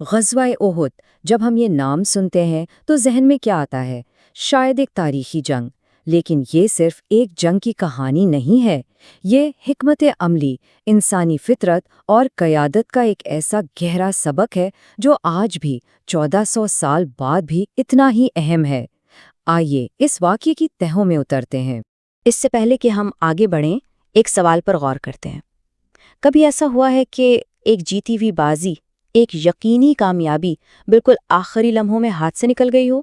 غزوہ احد، جب ہم یہ نام سنتے ہیں تو ذہن میں کیا آتا ہے؟ شاید ایک تاریخی جنگ، لیکن یہ صرف ایک جنگ کی کہانی نہیں ہے۔ یہ حکمت عملی، انسانی فطرت اور قیادت کا ایک ایسا گہرا سبق ہے جو آج بھی 1400 سال بعد بھی اتنا ہی اہم ہے۔ آئیے اس واقعے کی تہوں میں اترتے ہیں۔ اس سے پہلے کہ ہم آگے بڑھیں، ایک سوال پر غور کرتے ہیں۔ کبھی ایسا ہوا ہے کہ ایک جیتی ہوئی بازی، ایک یقینی کامیابی بالکل آخری لمحوں میں ہاتھ سے نکل گئی ہو؟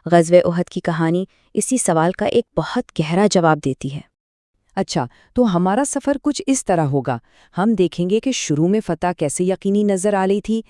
غزوہ احد کی کہانی اسی سوال کا ایک بہت گہرا جواب دیتی ہے۔ اچھا، تو ہمارا سفر کچھ اس طرح ہوگا۔ ہم دیکھیں گے کہ شروع میں فتح کیسے یقینی نظر آ رہی تھی،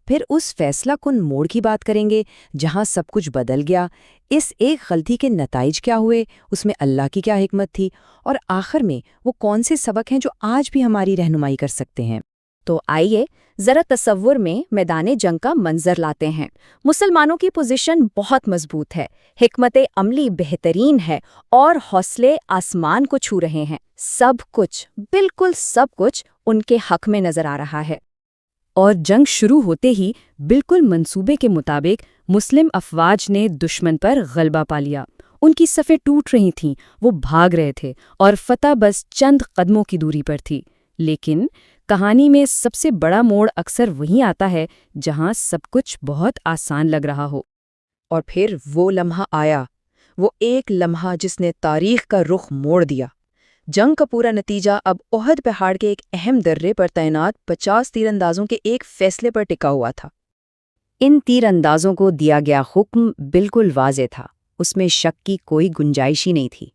پھر اس فیصلہ کن موڑ کی بات کریں گے جہاں سب کچھ بدل گیا، اس ایک غلطی کے نتائج کیا ہوئے، اس میں اللہ کی کیا حکمت تھی، اور آخر میں وہ کون سے سبق ہیں جو آج بھی ہماری رہنمائی کر سکتے ہیں۔ تو آئیے ذرا تصور میں میدان جنگ کا منظر لاتے ہیں۔ مسلمانوں کی پوزیشن بہت مضبوط ہے، حکمت عملی بہترین ہے اور حوصلے آسمان کو چھو رہے ہیں۔ سب کچھ، بالکل سب کچھ ان کے حق میں نظر آ رہا ہے۔ اور جنگ شروع ہوتے ہی بالکل منصوبے کے مطابق مسلم افواج نے دشمن پر غلبہ پا لیا۔ ان کی صفیں ٹوٹ رہی تھیں، وہ بھاگ رہے تھے اور فتح بس چند قدموں کی دوری پر تھی۔ لیکن کہانی میں سب سے بڑا موڑ اکثر وہیں آتا ہے جہاں سب کچھ بہت آسان لگ رہا ہو۔ اور پھر وہ لمحہ آیا، وہ ایک لمحہ جس نے تاریخ کا رخ موڑ دیا۔ جنگ کا پورا نتیجہ اب احد پہاڑ کے ایک اہم درے پر تعینات 50 تیر اندازوں کے ایک فیصلے پر ٹکا ہوا تھا۔ ان تیر اندازوں کو دیا گیا حکم بالکل واضح تھا، اس میں شک کی کوئی گنجائش ہی نہیں تھی۔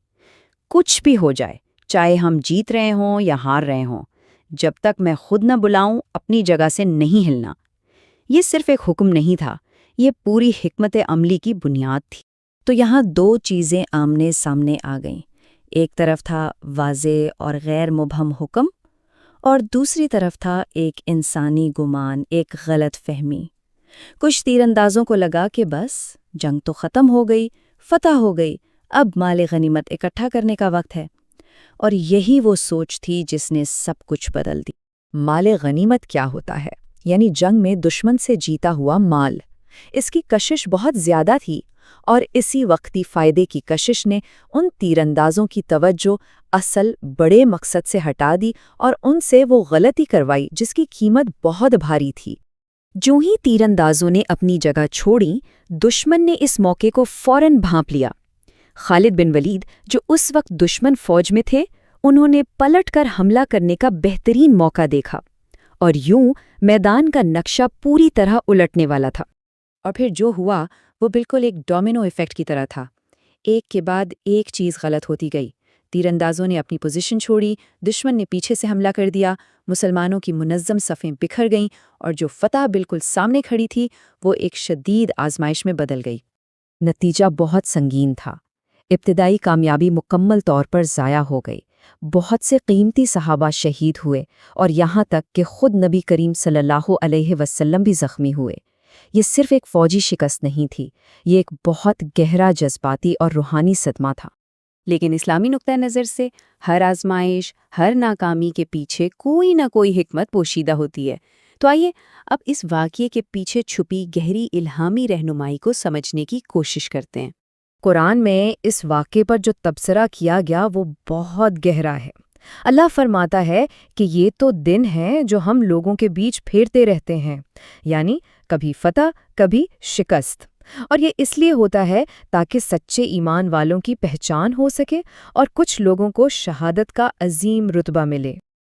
کچھ بھی ہو جائے، چاہے ہم جیت رہے ہوں یا ہار رہے ہوں، جب تک میں خود نہ بلاؤں اپنی جگہ سے نہیں ہلنا۔ یہ صرف ایک حکم نہیں تھا، یہ پوری حکمت عملی کی بنیاد تھی۔ تو یہاں دو چیزیں آمنے سامنے آ گئیں، ایک طرف تھا واضح اور غیر مبہم حکم، اور دوسری طرف تھا ایک انسانی گمان، ایک غلط فہمی۔ کچھ تیر اندازوں کو لگا کہ بس جنگ تو ختم ہو گئی، فتح ہو گئی، اب مال غنیمت اکٹھا کرنے کا وقت ہے۔ اور یہی وہ سوچ تھی جس نے سب کچھ بدل دی۔ مال غنیمت کیا ہوتا ہے؟ یعنی جنگ میں دشمن سے جیتا ہوا مال۔ اس کی کشش بہت زیادہ تھی، اور اسی وقتی فائدے کی کشش نے ان تیر اندازوں کی توجہ اصل بڑے مقصد سے ہٹا دی اور ان سے وہ غلطی کروائی جس کی قیمت بہت بھاری تھی۔ جو ہی تیر اندازوں نے اپنی جگہ چھوڑی، دشمن نے اس موقع کو فوراً بھانپ لیا۔ خالد بن ولید، جو اس وقت دشمن فوج میں تھے، انہوں نے پلٹ کر حملہ کرنے کا بہترین موقع دیکھا، اور یوں میدان کا نقشہ پوری طرح الٹنے والا تھا۔ اور پھر جو ہوا وہ بالکل ایک ڈومینو ایفیکٹ کی طرح تھا۔ ایک کے بعد ایک چیز غلط ہوتی گئی۔ تیر اندازوں نے اپنی پوزیشن چھوڑی، دشمن نے پیچھے سے حملہ کر دیا، مسلمانوں کی منظم صفیں بکھر گئیں، اور جو فتح بالکل سامنے کھڑی تھی وہ ایک شدید آزمائش میں بدل گئی۔ نتیجہ بہت سنگین تھا۔ ابتدائی کامیابی مکمل طور پر ضائع ہو گئی، بہت سے قیمتی صحابہ شہید ہوئے، اور یہاں تک کہ خود نبی کریم صلی اللہ علیہ وسلم بھی زخمی ہوئے۔ یہ صرف ایک فوجی شکست نہیں تھی، یہ ایک بہت گہرا جذباتی اور روحانی صدمہ تھا۔ لیکن اسلامی نقطۂ نظر سے ہر آزمائش، ہر ناکامی کے پیچھے کوئی نہ کوئی حکمت پوشیدہ ہوتی ہے۔ تو آئیے اب اس واقعے کے پیچھے چھپی گہری الہامی رہنمائی کو سمجھنے کی کوشش کرتے ہیں۔ قرآن میں اس واقعے پر جو تبصرہ کیا گیا وہ بہت گہرا ہے۔ اللہ فرماتا ہے کہ یہ تو دن ہیں جو ہم لوگوں کے بیچ پھیرتے رہتے ہیں، یعنی کبھی فتح، کبھی شکست۔ اور یہ اس لیے ہوتا ہے تاکہ سچے ایمان والوں کی پہچان ہو سکے اور کچھ لوگوں کو شہادت کا عظیم رتبہ ملے۔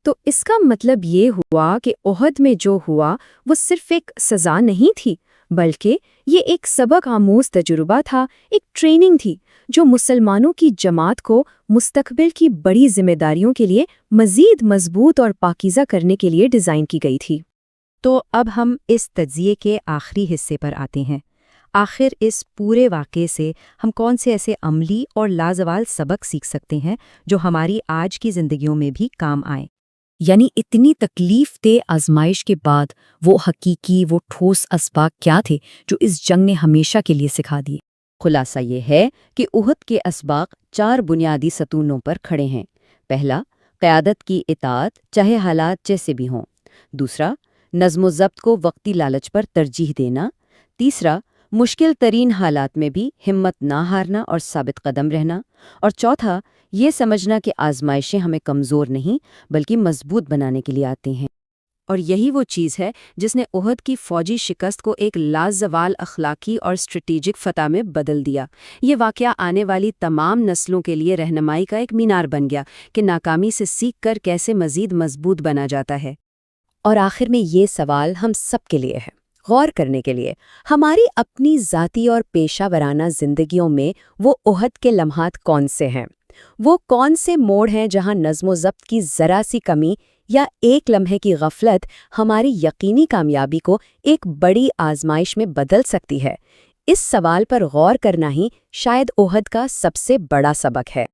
تو اس کا مطلب یہ ہوا کہ احد میں جو ہوا وہ صرف ایک سزا نہیں تھی، بلکہ یہ ایک سبق آموز تجربہ تھا، ایک ٹریننگ تھی جو مسلمانوں کی جماعت کو مستقبل کی بڑی ذمہ داریوں کے لیے مزید مضبوط اور پاکیزہ کرنے کے لیے ڈیزائن کی گئی تھی۔ تو اب ہم اس تجزیے کے آخری حصے پر آتے ہیں۔ آخر اس پورے واقعے سے ہم کون سے ایسے عملی اور لازوال سبق سیکھ سکتے ہیں جو ہماری آج کی زندگیوں میں بھی کام آئیں؟ یعنی اتنی تکلیف دہ آزمائش کے بعد وہ حقیقی، وہ ٹھوس اسباق کیا تھے جو اس جنگ نے ہمیشہ کے لیے سکھا دیے؟ خلاصہ یہ ہے کہ احد کے اسباق 4 بنیادی ستونوں پر کھڑے ہیں۔ پہلا، قیادت کی اطاعت چاہے حالات جیسے بھی ہوں۔ دوسرا، نظم و ضبط کو وقتی لالچ پر ترجیح دینا۔ تیسرا، مشکل ترین حالات میں بھی ہمت نہ ہارنا اور ثابت قدم رہنا۔ اور چوتھا، یہ سمجھنا کہ آزمائشیں ہمیں کمزور نہیں بلکہ مضبوط بنانے کے لیے آتی ہیں۔ اور یہی وہ چیز ہے جس نے احد کی فوجی شکست کو ایک لازوال اخلاقی اور اسٹریٹجک فتح میں بدل دیا۔ یہ واقعہ آنے والی تمام نسلوں کے لیے رہنمائی کا ایک مینار بن گیا کہ ناکامی سے سیکھ کر کیسے مزید مضبوط بنا جاتا ہے۔ اور آخر میں یہ سوال ہم سب کے لیے ہے، غور کرنے کے لیے، ہماری اپنی ذاتی اور پیشہ ورانہ زندگیوں میں وہ احد کے لمحات کون سے ہیں؟ وہ کون سے موڑ ہیں جہاں نظم و ضبط کی ذرا سی کمی یا ایک لمحے کی غفلت ہماری یقینی کامیابی کو ایک بڑی آزمائش میں بدل سکتی ہے؟ اس سوال پر غور کرنا ہی شاید احد کا سب سے بڑا سبق ہے۔